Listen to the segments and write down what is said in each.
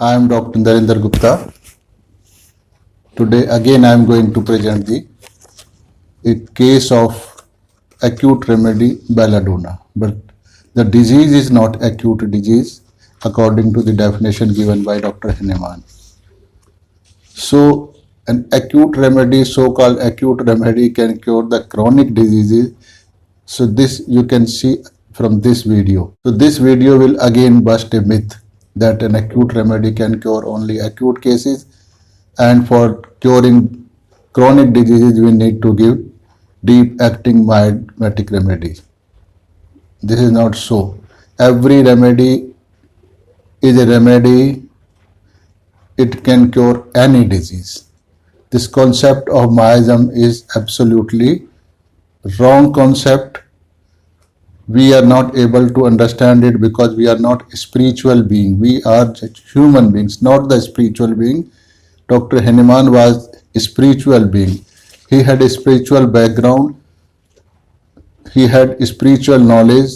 I am Dr. Narendra Gupta. Today again I am going to present a case of acute remedy Belladonna. But the disease is not acute disease according to the definition given by Dr. Henneman. So an acute remedy, so-called acute remedy, can cure the chronic diseases. So this you can see from this video. So this video will again bust a myth that an acute remedy can cure only acute cases, and for curing chronic diseases we need to give deep acting mimetic remedy. This is not so. Every remedy is a remedy. It can cure any disease. This concept of miasm is absolutely wrong concept. We are not able to understand it because we are not a spiritual being. We are just human beings, not the spiritual being. Dr. Henneman was a spiritual being. He had a spiritual background. He had spiritual knowledge.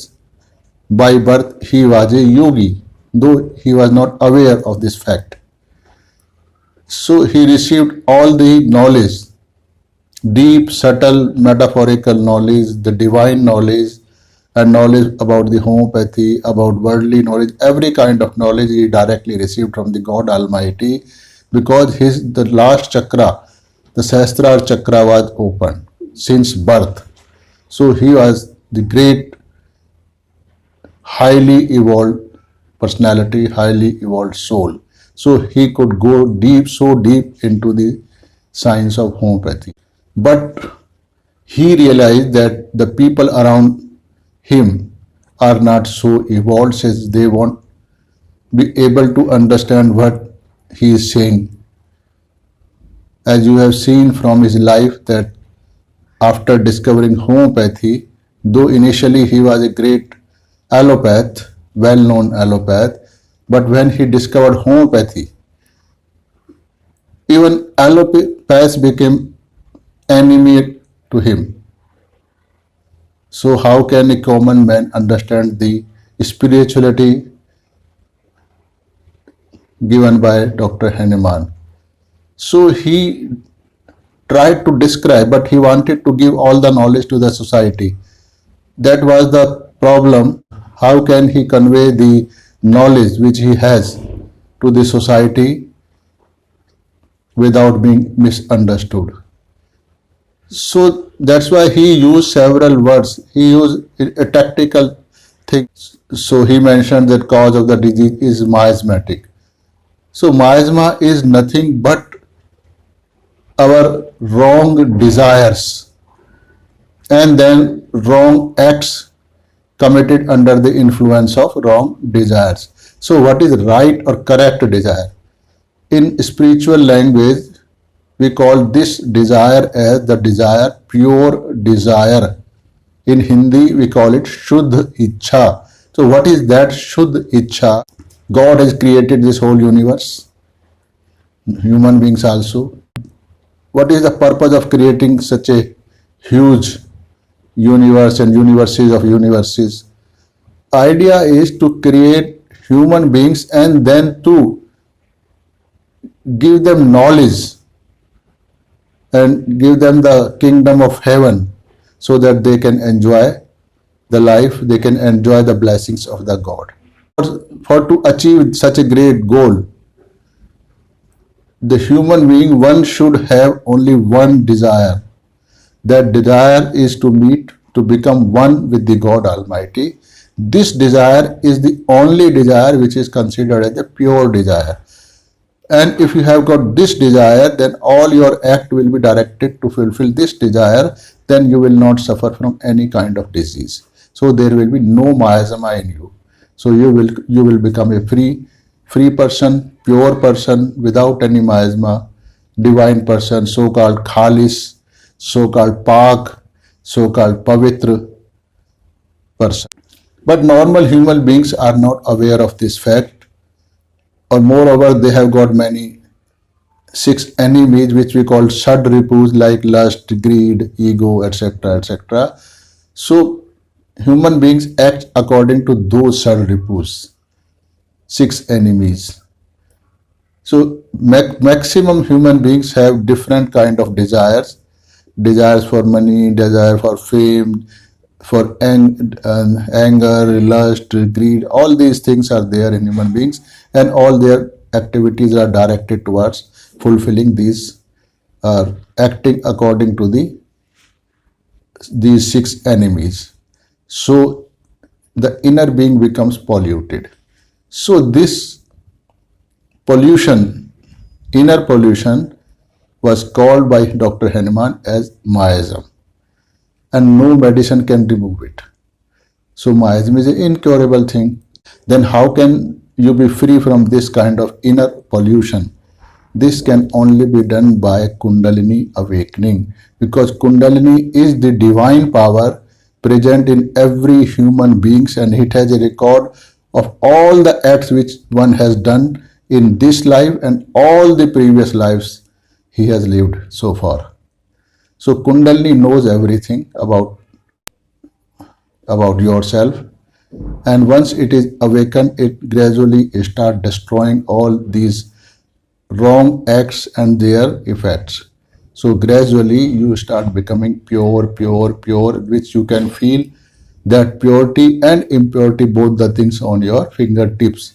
By birth, he was a yogi, though he was not aware of this fact. So he received all the knowledge, deep, subtle, metaphorical knowledge, the divine knowledge, and knowledge about the homeopathy, about worldly knowledge. Every kind of knowledge he directly received from the God Almighty, because the last chakra, the Sahasrara chakra, was open since birth. So he was the great, highly evolved personality, highly evolved soul. So he could go deep, so deep into the science of homeopathy. But he realized that the people around him are not so evolved, since they won't be able to understand what he is saying. As you have seen from his life, that after discovering homeopathy, though initially he was a great allopath, well-known allopath, but when he discovered homeopathy, even allopaths became enemy to him. So how can a common man understand the spirituality given by Dr. Henneman? So he tried to describe, but he wanted to give all the knowledge to the society. That was the problem. How can he convey the knowledge which he has to the society without being misunderstood? So that's why he used several words. He used a tactical thing. So he mentioned that cause of the disease is miasmatic. So miasma is nothing but our wrong desires and then wrong acts committed under the influence of wrong desires. So what is right or correct desire? In spiritual language, we call this desire as the desire, pure desire. In Hindi, we call it Shuddh Ichha. So what is that Shuddh Ichha? God has created this whole universe, human beings also. What is the purpose of creating such a huge universe and universes of universes? Idea is to create human beings and then to give them knowledge and give them the kingdom of heaven, so that they can enjoy the life, they can enjoy the blessings of the God. For to achieve such a great goal, the human being, one should have only one desire. That desire is to become one with the God Almighty. This desire is the only desire which is considered as a pure desire. And if you have got this desire, then all your act will be directed to fulfill this desire. Then you will not suffer from any kind of disease. So there will be no miasma in you. So you will become a free person, pure person, without any miasma, divine person, so-called khalis, so-called pak, so-called pavitra person. But normal human beings are not aware of this fact, or moreover they have got many 6 enemies which we call sad ripus, like lust, greed, ego, etc., etc. So human beings act according to those sad ripus, 6 enemies. So maximum human beings have different kind of desires for money, desire for fame, for anger, lust, greed. All these things are there in human beings, and all their activities are directed towards fulfilling these, acting according to these six enemies. So the inner being becomes polluted. So this pollution, inner pollution, was called by Dr. Hahnemann as miasm, and no medicine can remove it. So miasm is an incurable thing. Then how can you be free from this kind of inner pollution? This can only be done by Kundalini awakening, because Kundalini is the divine power present in every human beings, and it has a record of all the acts which one has done in this life and all the previous lives he has lived so far. So Kundalini knows everything about yourself, and once it is awakened, it gradually start destroying all these wrong acts and their effects. So gradually you start becoming pure, pure, pure, which you can feel that purity and impurity, both the things on your fingertips.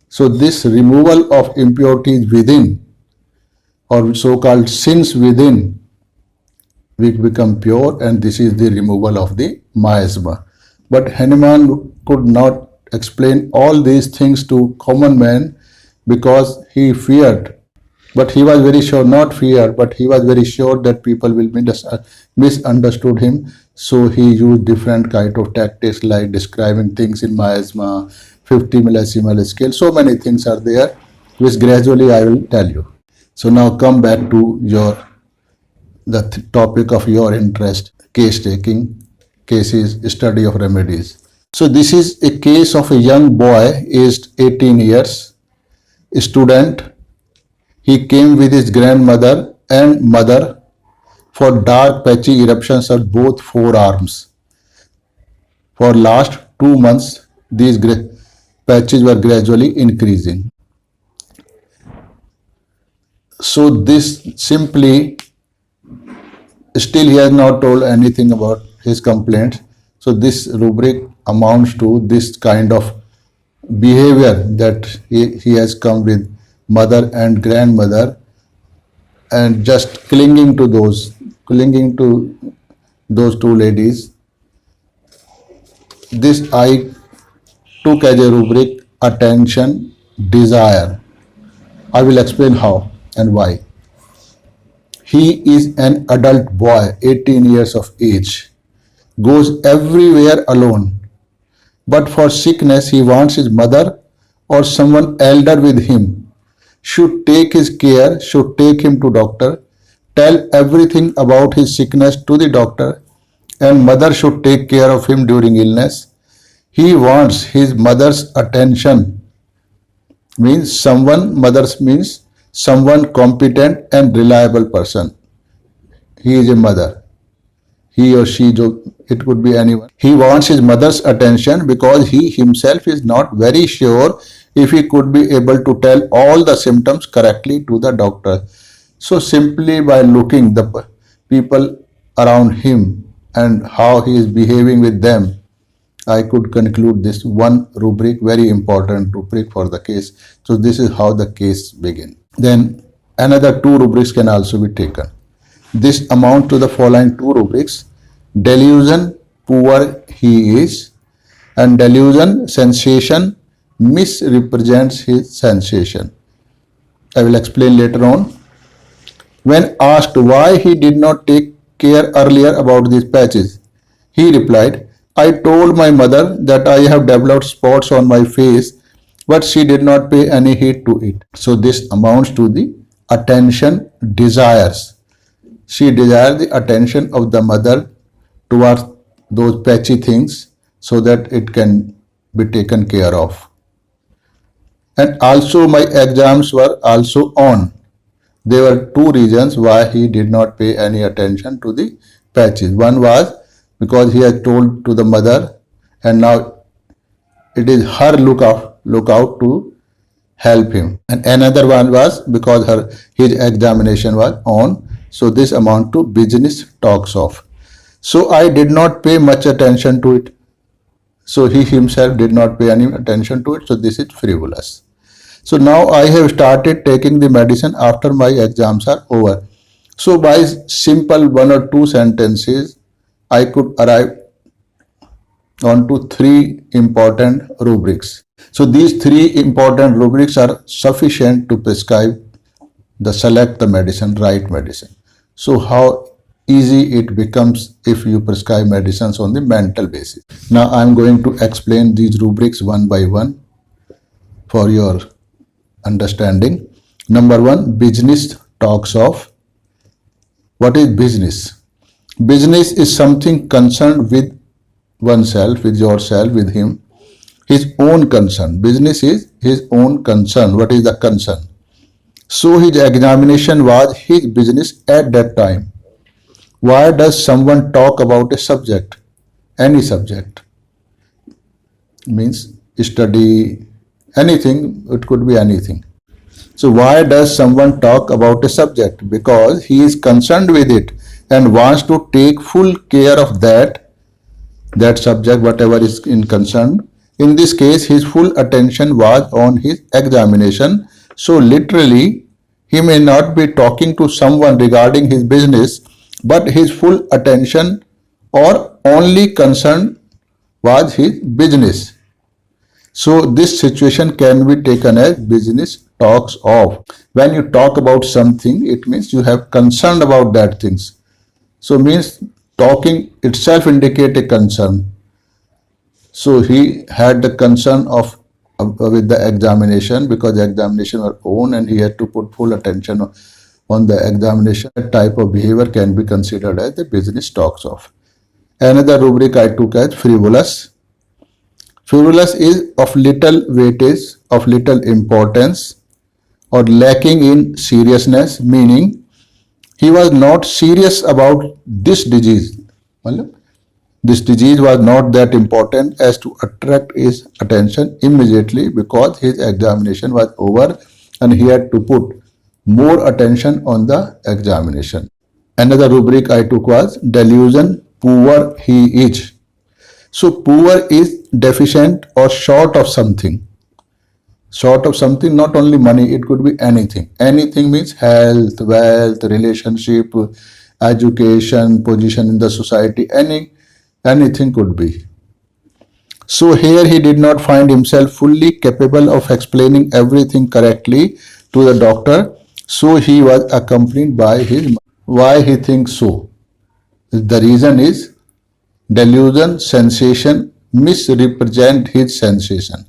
So this removal of impurities within, or so-called sins within, we become pure, and this is the removal of the miasma. But Hanuman could not explain all these things to common man because he feared. But he was very sure, not feared, but he was very sure that people will misunderstood him. So he used different kind of tactics like describing things in miasma, 50 millesimal scale. So many things are there, which gradually I will tell you. So now come back to the topic of your interest, case taking, cases, study of remedies. So this is a case of a young boy aged 18 years, a student. He came with his grandmother and mother for dark patchy eruptions of both forearms. For last 2 months, these patches were gradually increasing. So this simply, still he has not told anything about his complaints. So this rubric amounts to this kind of behavior that he has come with mother and grandmother, and just clinging to those two ladies. This I took as a rubric attention, desire. I will explain how and why. He is an adult boy, 18 years of age, goes everywhere alone. But for sickness, he wants his mother or someone elder with him should take his care, should take him to doctor, tell everything about his sickness to the doctor, and mother should take care of him during illness. He wants his mother's attention, means someone competent and reliable person. He is a mother. He or she, it could be anyone. He wants his mother's attention because he himself is not very sure if he could be able to tell all the symptoms correctly to the doctor. So simply by looking the people around him and how he is behaving with them, I could conclude this one rubric, very important rubric for the case. So this is how the case begins. Then another two rubrics can also be taken. This amounts to the following two rubrics: delusion, poor he is, and delusion, sensation, misrepresents his sensation. I will explain later on. When asked why he did not take care earlier about these patches, he replied, I told my mother that I have developed spots on my face, but she did not pay any heed to it. So this amounts to the attention desires. She desired the attention of the mother towards those patchy things so that it can be taken care of. And also my exams were also on. There were two reasons why he did not pay any attention to the patches. One was because he had told to the mother, and now it is her lookout to help him. And another one was because his examination was on. So this amount to business talks off. So I did not pay much attention to it. So he himself did not pay any attention to it. So this is frivolous. So now I have started taking the medicine after my exams are over. So by simple one or two sentences, I could arrive on to three important rubrics. So these three important rubrics are sufficient to prescribe select the medicine, right medicine. So how easy it becomes if you prescribe medicines on the mental basis. Now I am going to explain these rubrics one by one for your understanding. Number one, business talks of. What is business? Business is something concerned with oneself, with yourself, with him. His own concern. Business is his own concern. What is the concern? So his examination was his business at that time. Why does someone talk about a subject? Any subject. Means study, anything, it could be anything. So why does someone talk about a subject? Because he is concerned with it and wants to take full care of that subject, whatever is in concern. In this case, his full attention was on his examination. So literally, he may not be talking to someone regarding his business, but his full attention or only concern was his business. So this situation can be taken as business talks of. When you talk about something, it means you have concern about that things. So means talking itself indicate a concern. So he had the concern of with the examination because the examination was on and he had to put full attention on the examination. That type of behavior can be considered as the business talks of. Another rubric I took as frivolous. Frivolous is of little weightage, of little importance, or lacking in seriousness, meaning he was not serious about this disease. This disease was not that important as to attract his attention immediately because his examination was over and he had to put more attention on the examination. Another rubric I took was delusion, poor he is. So poor is deficient or short of something. Short of something, not only money, it could be anything. Anything means health, wealth, relationship, education, position in the society, anything could be. So here he did not find himself fully capable of explaining everything correctly to the doctor. So he was accompanied by his mother. Why he thinks so? The reason is delusion, sensation, misrepresent his sensation.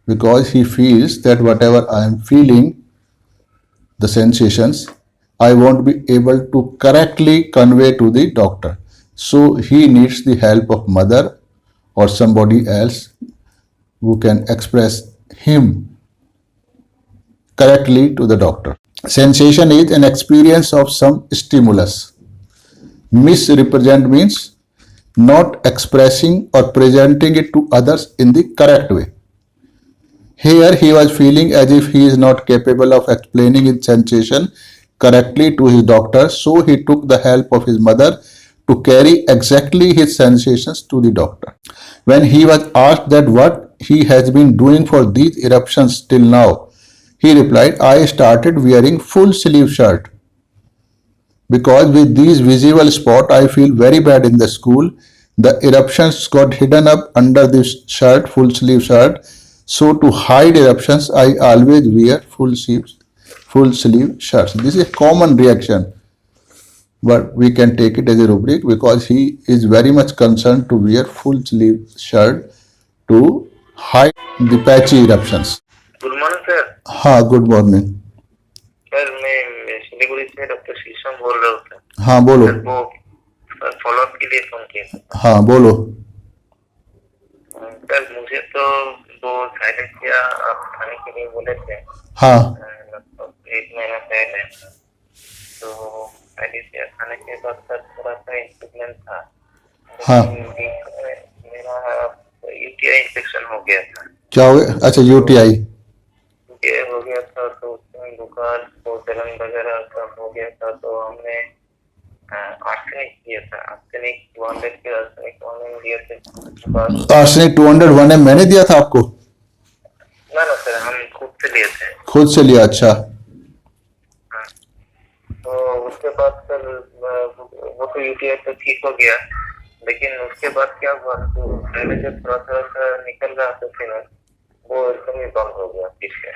Because he feels that whatever I am feeling, the sensations, I won't be able to correctly convey to the doctor. So he needs the help of mother or somebody else who can express him correctly to the doctor. Sensation is an experience of some stimulus. Misrepresent means not expressing or presenting it to others in the correct way. Here he was feeling as if he is not capable of explaining his sensation correctly to his doctor, so he took the help of his mother to carry exactly his sensations to the doctor. When he was asked that what he has been doing for these eruptions till now, he replied, I started wearing full sleeve shirt. Because with these visible spots, I feel very bad in the school. The eruptions got hidden up under this shirt, full sleeve shirt. So to hide eruptions, I always wear full sleeve shirts. This is a common reaction, but we can take it as a rubric because he is very much concerned to wear full sleeve shirt to hide the patchy eruptions. Good morning sir. हाँ, good morning sir मैं सिलीगुड़ी से doctor शीशम बोल रहा हूँ sir. हाँ बोलो। Sir वो फॉलोअप के लिए फोन किया। हाँ बोलो। सर मुझे तो वो साइलेंसिया खाने के लिए बोले थे। हाँ। लगभग 1 महीना पहले। तो साइलेंसिया खाने के बाद सर थोड़ा सा इम्प्रूवमेंट था। हाँ। मेरा यूटीआई इन्फेक्शन हो गया था। क्या हो गया? अच्छा यूटीआई। ये हो गया था, तो उसमें बुखार और जलन वगैरह सब हो गया था, तो हमने आर्सेनिक दिया था, आर्सेनिक 200 के आर्सेनिक 1 दिए थे बुखार। आर्सेनिक 201 मैंने दिया था आपको? ना ना सर, हम खुद से लिए थे। खुद से लिया? अच्छा। हाँ, तो उसके बाद सर वो तो यूटीआई तो ठीक हो गया, लेकिन उसके बाद क्या हुआ, तो पहले जब थोड़ा थोड़ा सा निकल रहा था फिर वो एकदम ही बंद हो गया फिर से।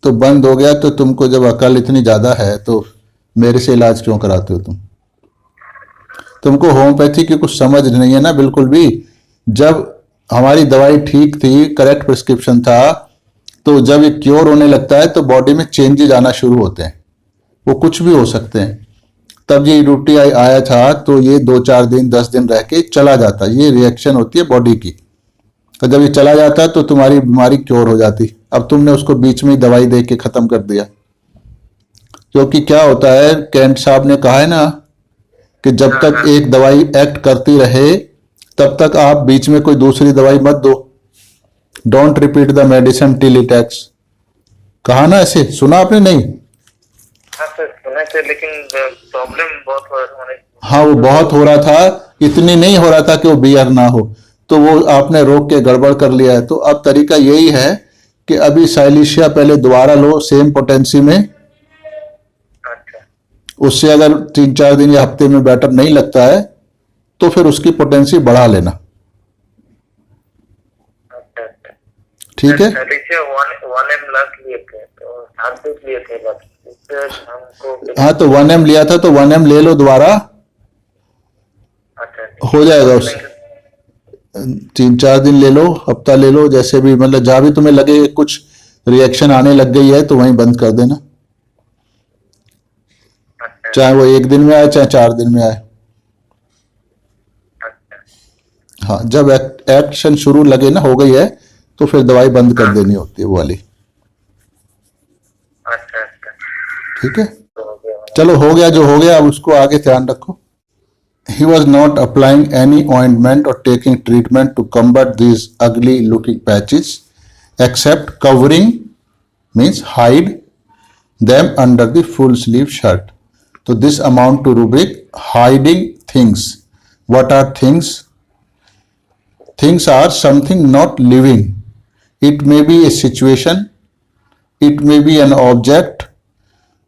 तो बंद हो गया तो तुमको जब अकल इतनी ज्यादा है तो मेरे से इलाज क्यों कराते हो तुम? तुमको होम्योपैथी की कुछ समझ नहीं है ना बिल्कुल भी। जब हमारी दवाई ठीक थी, करेक्ट प्रिस्क्रिप्शन था, तो जब ये क्योर होने लगता है तो बॉडी में चेंजेज आना शुरू होते हैं, वो कुछ भी हो सकते हैं। तब ये यूटीआई आया था तो ये 2-4 दिन 10 दिन रह के चला जाता है, ये रिएक्शन होती है बॉडी की। तो जब ये चला जाता है तो तुम्हारी बीमारी क्योर हो जाती। अब तुमने उसको बीच में ही दवाई दे के खत्म कर दिया। क्योंकि क्या होता है, कैंट साहब ने कहा है ना कि जब हाँ तक हाँ एक दवाई एक्ट करती रहे तब तक आप बीच में कोई दूसरी दवाई मत दो। Don't repeat the medicine till it acts. कहा ना ऐसे, सुना आपने? नहीं? हाँ सर, सुना थे, लेकिन प्रॉब्लम बहुत होने। हाँ, वो बहुत हो रहा था, इतनी नहीं हो रहा था कि वो बियर ना हो, तो वो आपने रोक के गड़बड़ कर लिया है। तो अब तरीका यही है कि अभी साइलिशिया पहले दोबारा लो सेम पोटेंसी में। अच्छा उससे अगर 3-4 दिन या हफ्ते में बेटर नहीं लगता है तो फिर उसकी पोटेंसी बढ़ा लेना। अच्छा अच्छा। ठीक है? देखिए, 1 1 M लाख लिए थे, तो 7 लिए थे बस, इससे हमको। हाँ, तो 1M लिया था तो 1M ले लो दोबारा, अच्छा, हो जाएगा। कब उस लेंगे? 3-4 दिन ले लो, हफ्ता ले लो, जैसे भी, मतलब जहां भी तुम्हें लगे कुछ रिएक्शन आने लग गई है तो वहीं बंद कर देना। अच्छा चाहे वो 1 दिन में आए चाहे 4 दिन में आए। अच्छा। हाँ, जब एक्शन शुरू लगे ना हो गई है तो फिर दवाई बंद कर हाँ, देनी होती है वो वाली। अच्छा अच्छा। ठीक है? तो हो गया मैंने। चलो, हो गया जो हो गया, अब उसको आगे ध्यान रखो। He was not applying any ointment or taking treatment to combat these ugly looking patches except covering, means hide them under the full sleeve shirt. So this amount to rubric hiding things. What are things? Things are something not living. It may be a situation, it may be an object,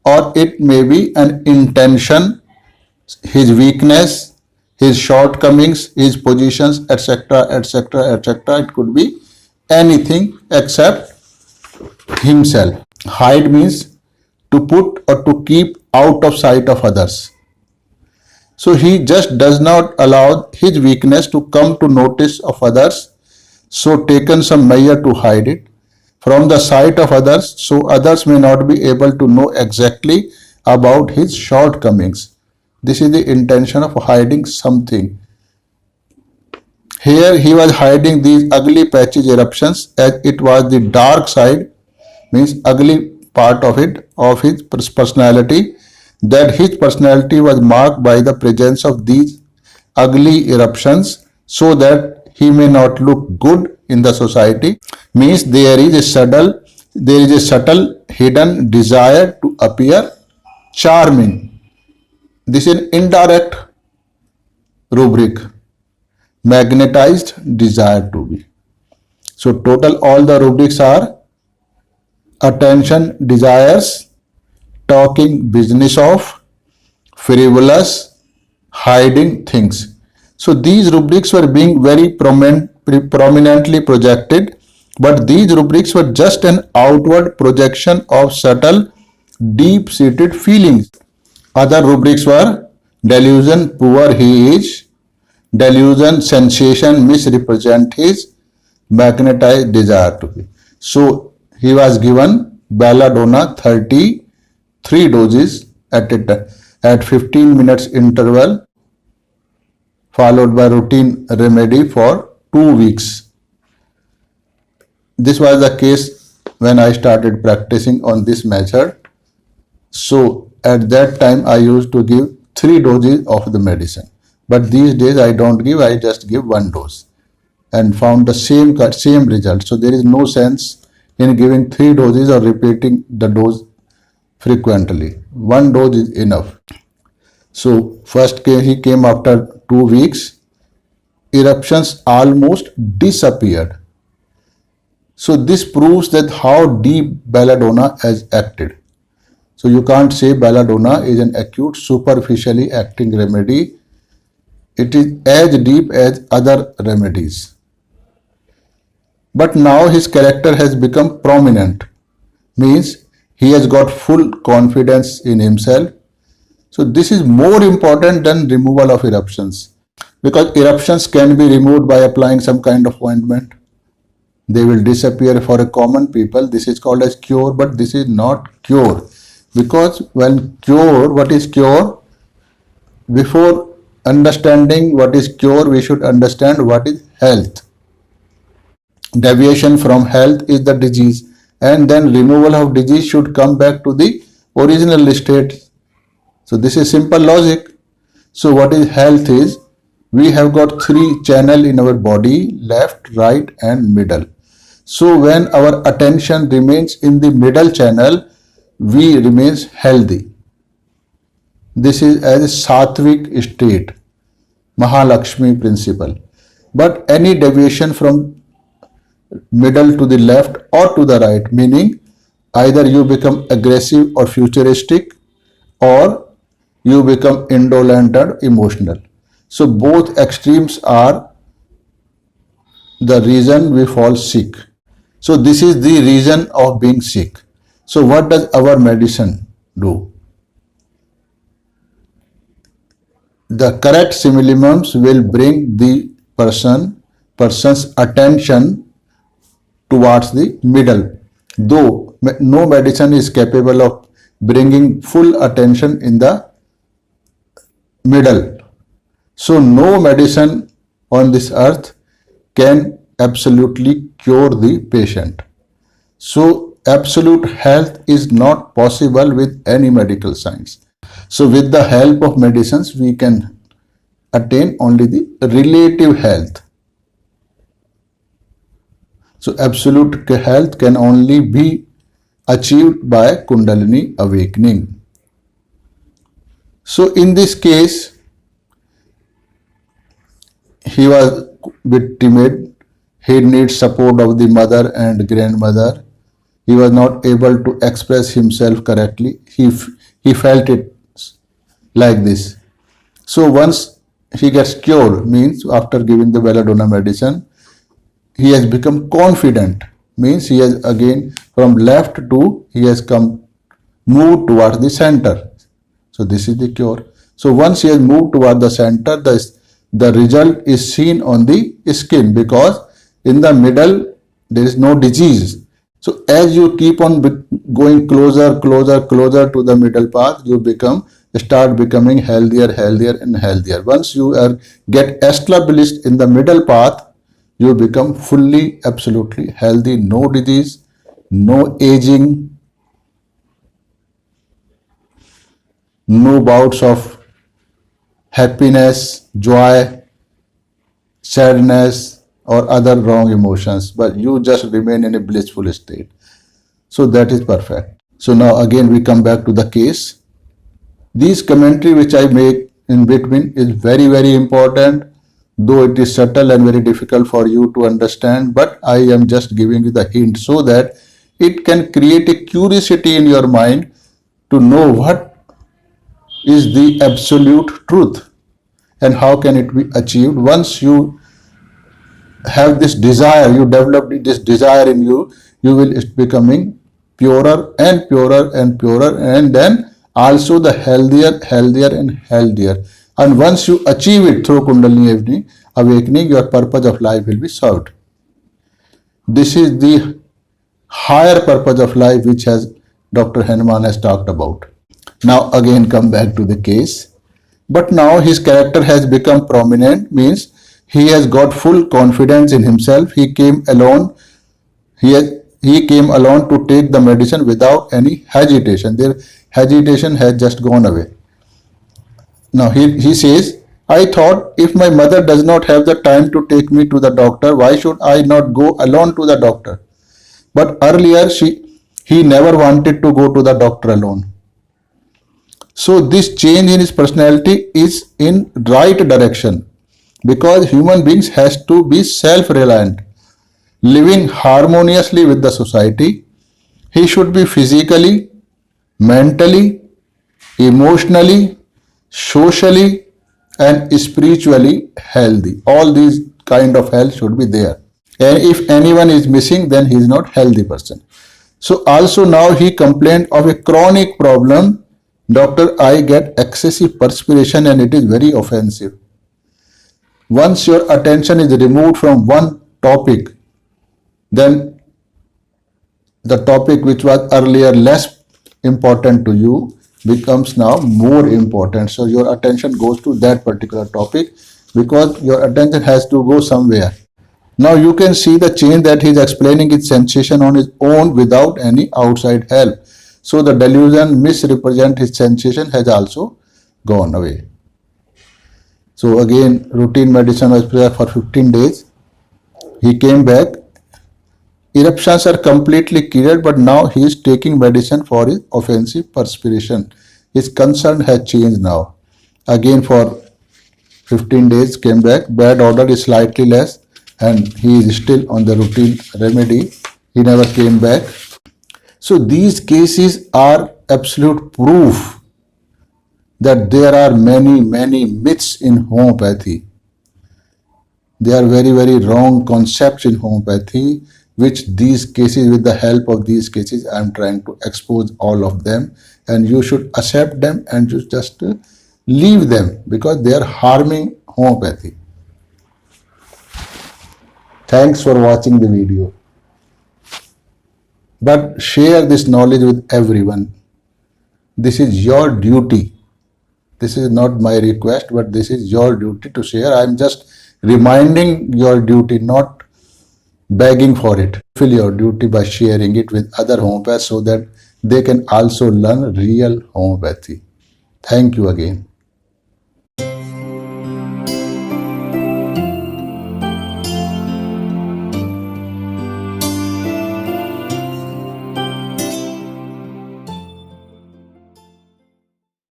or it may be an intention, his weakness, his shortcomings, his positions, etc., etc., etc. It could be anything except himself. Hide means to put or to keep out of sight of others. So he just does not allow his weakness to come to notice of others, so taken some measure to hide it from the sight of others, so others may not be able to know exactly about his shortcomings. This is the intention of hiding something. Here he was hiding these ugly patches eruptions as it was the dark side, means ugly part of it, of his personality, that his personality was marked by the presence of these ugly eruptions so that he may not look good in the society. Means there is a subtle hidden desire to appear charming. This is an indirect rubric. Magnetized desire to be. So total all the rubrics are attention desires, talking business of, frivolous, hiding things. So these rubrics were being very prominently projected, but these rubrics were just an outward projection of subtle, deep-seated feelings. Other rubrics were delusion, poor he is, delusion, sensation, misrepresent his, magnetized desire to be. So he was given Belladonna 33 doses at 15 minutes interval, followed by routine remedy for 2 weeks. This was the case when I started practicing on this method. So at that time I used to give 3 doses of the medicine. But these days I don't give, I just give 1 dose and found the same result. So there is no sense in giving 3 doses or repeating the dose frequently. One dose is enough. So first he came after 2 weeks. Eruptions almost disappeared. So this proves that how deep belladonna has acted. So you can't say belladonna is an acute superficially acting remedy. It is as deep as other remedies. But now his character has become prominent, means he has got full confidence in himself. So this is more important than removal of eruptions, because eruptions can be removed by applying some kind of ointment. They will disappear for a common people. This is called as cure, but this is not cure, because when cure, what is cure? Before understanding what is cure, we should understand what is health. Deviation from health is the disease, and then removal of disease should come back to the original state. So this is simple logic. So what is health is, we have got 3 channels in our body: left, right and middle. So when our attention remains in the middle channel, we remains healthy. This is as a sattvic state, Mahalakshmi principle. But any deviation from middle to the left or to the right, meaning either you become aggressive or futuristic, or you become indolent or emotional. So both extremes are the reason we fall sick. So this is the reason of being sick. So what does our medicine do? The correct simillimums will bring the person's attention towards the middle, though no medicine is capable of bringing full attention in the middle. So no medicine on this earth can absolutely cure the patient. So absolute health is not possible with any medical science. So with the help of medicines, we can attain only the relative health. So absolute health can only be achieved by Kundalini awakening. So in this case, he was a bit timid. He needs support of the mother and grandmother. He was not able to express himself correctly. He felt it like this. So once he gets cured, means after giving the belladonna medicine, he has become confident, means he has again from left to he has moved towards the center. So this is the cure. So once he has moved toward the center, the result is seen on the skin, because in the middle there is no disease. So as you keep on going closer to the middle path, you start becoming healthier and healthier. Once you get established in the middle path, you become fully, absolutely healthy. No disease, no aging, no bouts of happiness, joy, sadness or other wrong emotions, but you just remain in a blissful state. So that is perfect. So now again we come back to the case. These commentary which I make in between is very, very important, though it is subtle and very difficult for you to understand, but I am just giving you the hint so that it can create a curiosity in your mind to know what is the absolute truth and how can it be achieved. Once you have this desire, you develop this desire in you, you will becoming purer and purer and purer, and then also the healthier and healthier. And once you achieve it through Kundalini awakening, your purpose of life will be served. This is the higher purpose of life which has Dr. Hanuman has talked about. Now again come back to the case. But now his character has become prominent, means he has got full confidence in himself. He came alone. He came alone to take the medicine without any hesitation. Their hesitation has just gone away. Now he says, I thought if my mother does not have the time to take me to the doctor, why should I not go alone to the doctor? But earlier he never wanted to go to the doctor alone. So this change in his personality is in right direction, because human beings has to be self-reliant, living harmoniously with the society. He should be physically, mentally, emotionally, socially, and spiritually healthy. All these kind of health should be there. And if anyone is missing, then he is not healthy person. So also now he complained of a chronic problem. Doctor, I get excessive perspiration and it is very offensive. Once your attention is removed from one topic, then the topic which was earlier less important to you becomes now more important. So your attention goes to that particular topic because your attention has to go somewhere. Now you can see the change that he is explaining his sensation on his own without any outside help. So the delusion misrepresent his sensation has also gone away. So again, routine medicine was prescribed for 15 days. He came back. Eruptions are completely cleared, but now he is taking medicine for his offensive perspiration. His concern has changed now. Again for 15 days came back. Bad odor is slightly less and he is still on the routine remedy. He never came back. So these cases are absolute proof that there are many myths in homeopathy. There are very wrong concepts in homeopathy, which these cases, with the help of these cases, I am trying to expose all of them, and you should accept them and you just leave them because they are harming homeopathy. Thanks for watching the video. But share this knowledge with everyone. This is your duty. This is not my request, but this is your duty to share. I am just reminding your duty, not begging for it. Fulfill your duty by sharing it with other homeopaths so that they can also learn real homeopathy. Thank you again.